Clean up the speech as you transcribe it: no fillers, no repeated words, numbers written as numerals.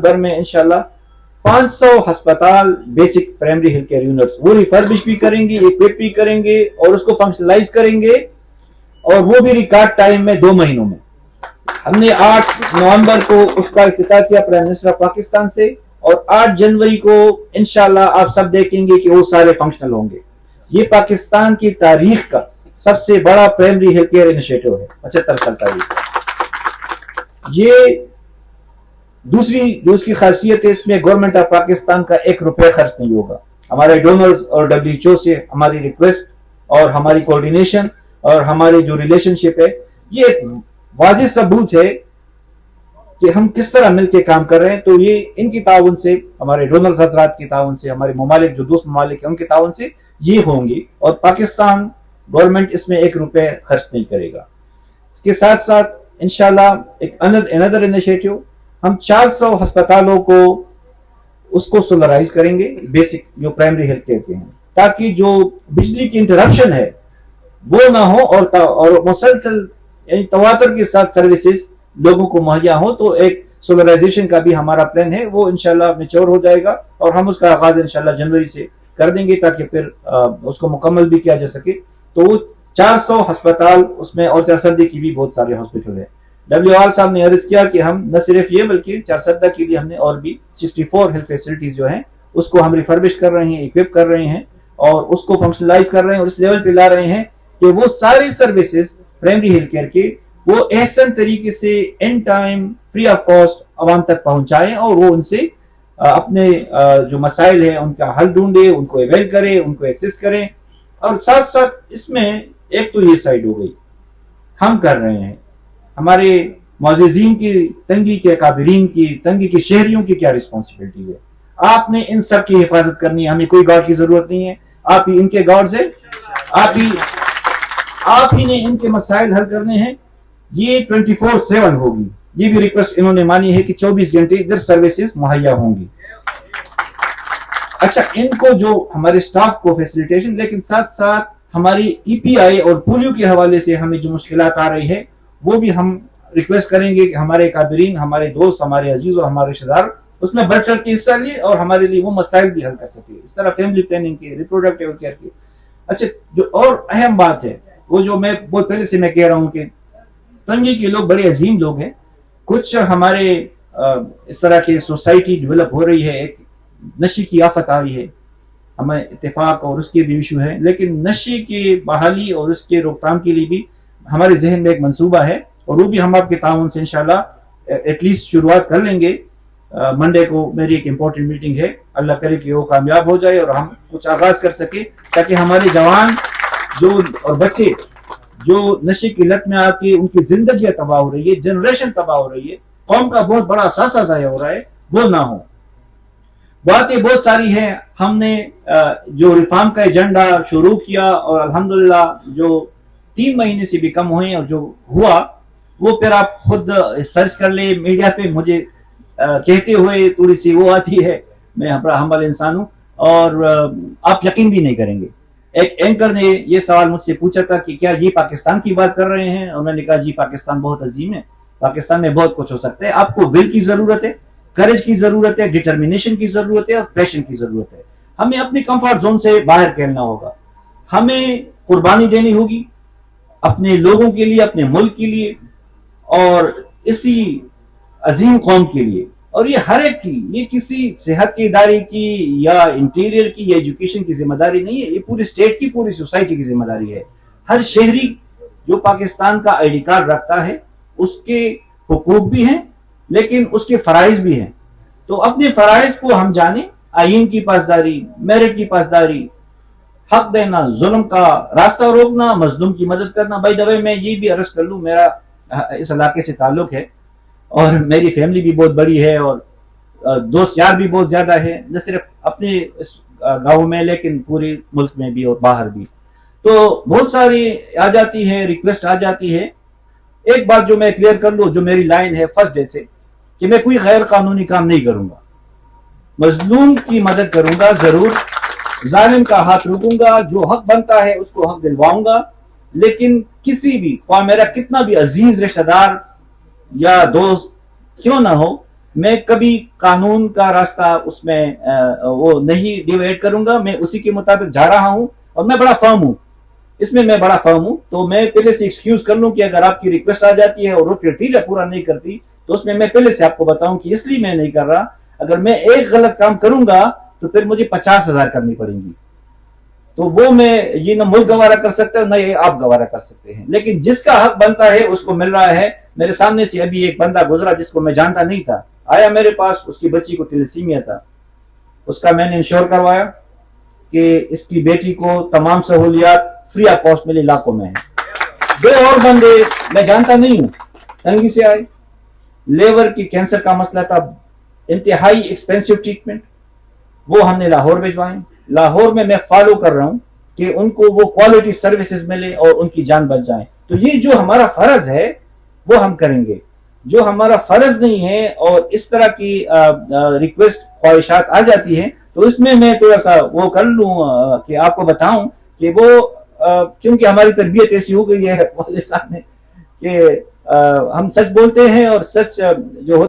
भर में इंशाल्लाह 500 हस्पताल basic primary health care units वो रिफर्बिश भी करेंगे, इक्विप भी करेंगे और उसको फंक्शनलाइज करेंगे, और वो भी रिकॉर्ड टाइम में 2 महीनों में। हमने 8 नवंबर को उसका इफ्तिताह किया प्राइम मिनिस्टर ऑफ पाकिस्तान से, और 8 जनवरी को इंशाल्लाह आप सब देखेंगे कि वो सारे फंक्शनल होंगे। ये पाकिस्तान की तारीख का सबसे बड़ा प्राइमरी हेल्थ केयर इनिशिएटिव है 75 साल तारीख। ये दूसरी जो उसकी खासियत है, इसमें गवर्नमेंट ऑफ पाकिस्तान का 1 रुपया खर्च नहीं होगा। हमारे डोनर्स और WHO से हमारी रिक्वेस्ट और हमारी कोऑर्डिनेशन और हमारी जो रिलेशनशिप है, ये एक वाज़ेह सबूत है कि हम किस तरह मिलकर काम कर रहे हैं। तो ये इनकी ताउन से, हमारे डोनर्स हजरात की ताउन से, हमारे ममालिक जो दोस्त ममालिक हैं उनके ताउन से ये होंगी, और पाकिस्तान गवर्नमेंट इसमें 1 रुपया खर्च नहीं करेगा। इसके साथ साथ इंशाल्लाह एक अनदर इनिशिएटिव, हम 400 अस्पतालों को उसको सोलराइज करेंगे, बेसिक जो प्राइमरी हेल्थ केयर के हैं, ताकि जो बिजली की इंटरप्शन है वो ना हो, और मुसलसल यानी तवातर के साथ सर्विसेज लोगों को मुहैया हो। तो एक सोलराइजेशन का भी हमारा प्लान है, वो इंशाल्लाह मैच्योर हो जाएगा, और हम उसका आगाज इंशाल्लाह जनवरी से कर देंगे, ताकि फिर उसको मुकम्मल भी किया जा सके। तो वो 400 अस्पताल उसमें, और चारसद्दा की भी बहुत सारे हॉस्पिटल है। WR साहब ने अर्ज किया कि हम न सिर्फ ये बल्कि चारसद्दा के लिए हमने और भी 64 हेल्थ फैसिलिटीज जो हैं उसको हम रिफर्बिश कर रहे हैं, इक्विप कर रहे हैं, और उसको फंक्शनलाइज कर रहे हैं, और इस लेवल पे ला रहे हैं कि वो सारी सर्विसेज प्राइमरी हेल्थ केयर के वो एहसन तरीके से in time free of cost आवाम तक पहुंचाएं, और वो उनसे अपने जो मसाइल है उनका हल ढूंढे, उनको अवेल करे, उनको एक्सेस करें। और साथ साथ इसमें एक तो ये साइड हो गई हम कर रहे हैं, हमारे मुअज़्ज़िज़ीन की तंगी के, काबिरीन की तंगी के, शहरियों की क्या रिस्पॉन्सिबिलिटीज है। आपने इन सब की हिफाजत करनी है, हमें कोई गार्ड की जरूरत नहीं है, आप ही इनके गार्ड्स हैं, आप ही ने इनके मसाइल हल करने हैं। ये 24/7 होगी, ये भी रिक्वेस्ट इन्होंने मानी है कि 24 घंटे इधर सर्विसेज मुहैया होंगी। अच्छा, इनको जो हमारे स्टाफ को फैसिलिटेशन, लेकिन साथ साथ हमारी EPI और पोलियो के हवाले से हमें जो मुश्किलात आ रही है वो भी हम रिक्वेस्ट करेंगे कि हमारे काबिरीन, हमारे दोस्त, हमारे अजीज और हमारे रिश्तेदार उसमें बढ़ चढ़ के हिस्सा लिए और हमारे लिए वो मसाइल भी हल कर सके, इस तरह फैमिली प्लानिंग के, रिप्रोडक्टिव केयर के। अच्छा, जो और अहम बात है वो जो मैं बहुत पहले से मैं कह रहा हूँ कि तंगी के लोग बड़े अजीम लोग हैं। कुछ हमारे इस तरह की सोसाइटी डेवलप हो रही है, एक नशे की आफत आ रही है, हमें इत्तेफाक और उसके भी इशू है, लेकिन नशे की बहाली और उसके रोकथाम के लिए भी हमारे जहन में एक मंसूबा है, और वो भी हम आपके ताउन से इंशाल्लाह एटलीस्ट शुरुआत कर लेंगे। मंडे को मेरी एक इम्पोर्टेंट मीटिंग है, अल्लाह करे कि वो कामयाब हो जाए और हम कुछ आगाज कर सके, ताकि हमारे जवान जो और बच्चे जो नशे की लत में आके उनकी जिंदगी तबाह हो रही है, जनरेशन तबाह हो रही है, कौम का बहुत बड़ा असासा ज़ाया हो रहा है, वो ना हो। बातें बहुत सारी हैं। हमने जो रिफॉर्म का एजेंडा शुरू किया और अल्हम्दुलिल्लाह जो 3 महीने से भी कम हुए और जो हुआ वो फिर आप खुद सर्च कर ले। मीडिया पे मुझे कहते हुए थोड़ी सी वो आती है, मैं बड़ा हम्बल इंसान हूँ, और आप यकीन भी नहीं करेंगे। एक एंकर ने ये सवाल मुझसे पूछा था कि क्या ये पाकिस्तान की बात कर रहे हैं, और मैंने कहा जी पाकिस्तान बहुत अजीम है, पाकिस्तान में बहुत कुछ हो सकता है। आपको विल की जरूरत है, करेज की जरूरत है, डिटर्मिनेशन की जरूरत है, और पैशन की जरूरत है। हमें अपनी कंफर्ट जोन से बाहर खेलना होगा, हमें कुर्बानी देनी होगी अपने लोगों के लिए, अपने मुल्क के लिए और इसी अजीम कौम के लिए। और ये हर एक की, ये किसी सेहत के इदारे की या इंटीरियर की या एजुकेशन की जिम्मेदारी नहीं है, ये पूरी स्टेट की, पूरी सोसाइटी की जिम्मेदारी है। हर शहरी जो पाकिस्तान का ID कार्ड रखता है उसके हुकूक भी हैं लेकिन उसके फराइज भी हैं। तो अपने फराइज को हम जाने, आईन की पासदारी, मेरिट की पासदारी, हक देना, जुल्म का रास्ता रोकना, मजलूम की मदद करना। बाय द वे मैं ये भी अर्ज कर लूं, मेरा इस इलाके से ताल्लुक है और मेरी फैमिली भी बहुत बड़ी है और दोस्त यार भी बहुत ज्यादा है, न सिर्फ अपने इस गाँव में लेकिन पूरे मुल्क में भी और बाहर भी। तो बहुत सारी आ जाती है, रिक्वेस्ट आ जाती है। एक बात जो मैं क्लियर कर लूं, जो मेरी लाइन है फर्स्ट डे से, कि मैं कोई गैर कानूनी काम नहीं करूंगा, मजलूम की मदद करूंगा जरूर, जालिम का हाथ रोकूंगा, जो हक बनता है उसको हक दिलवाऊंगा, लेकिन किसी भी, मेरा कितना भी अजीज रिश्तेदार या दोस्त क्यों ना हो, میں کبھی قانون کا راستہ اس میں وہ نہیں ڈیوائڈ کروں گا، میں اسی کے مطابق جا رہا ہوں، اور میں بڑا فرم ہوں اس میں، میں بڑا فرم ہوں. تو میں پہلے سے ایکسکیوز کر لوں کہ اگر آپ کی ریکویسٹ آ جاتی ہے اور وہ کرائٹیریا پورا نہیں کرتی تو اس میں پہلے سے آپ کو بتاؤں کہ اس لیے میں نہیں کر رہا. اگر میں ایک غلط کام کروں گا تو پھر مجھے 50,000 کرنی پڑیں گی. تو وہ میں یہ نہ ملک گوارا کر سکتا ہے نہ یہ آپ گوارا کر سکتے ہیں. لیکن جس کا حق بنتا ہے اس کو مل رہا ہے. میرے سامنے سے ابھی ایک بندہ گزرا جس کو میں جانتا نہیں تھا، آیا میرے پاس، اس کی بچی کو تیلیسیمیا تھا، اس کا میں نے انشور کروایا کہ اس کی بیٹی کو تمام سہولیات فری آف کاسٹ ملے، علاقوں میں ہے. دو اور بندے میں جانتا نہیں ہوں تنگی سے آئے، لیور کی کینسر کا مسئلہ تھا، انتہائی ایکسپینسو ٹریٹمنٹ، وہ ہم نے لاہور بھجوائے. لاہور میں فالو کر رہا ہوں کہ ان کو وہ کوالٹی سروسز ملے اور ان کی جان بچ جائیں. تو یہ جو ہمارا فرض ہے وہ ہم کریں گے. جو ہمارا فرض نہیں ہے اور اس طرح کی ریکویسٹ خواہشات آ جاتی ہیں تو اس میں تھوڑا سا وہ کر لوں کہ آپ کو بتاؤں کہ وہ کیونکہ ہماری تربیت ایسی ہو گئی ہے والد صاحب نے کہ ہم سچ بولتے ہیں اور سچ جو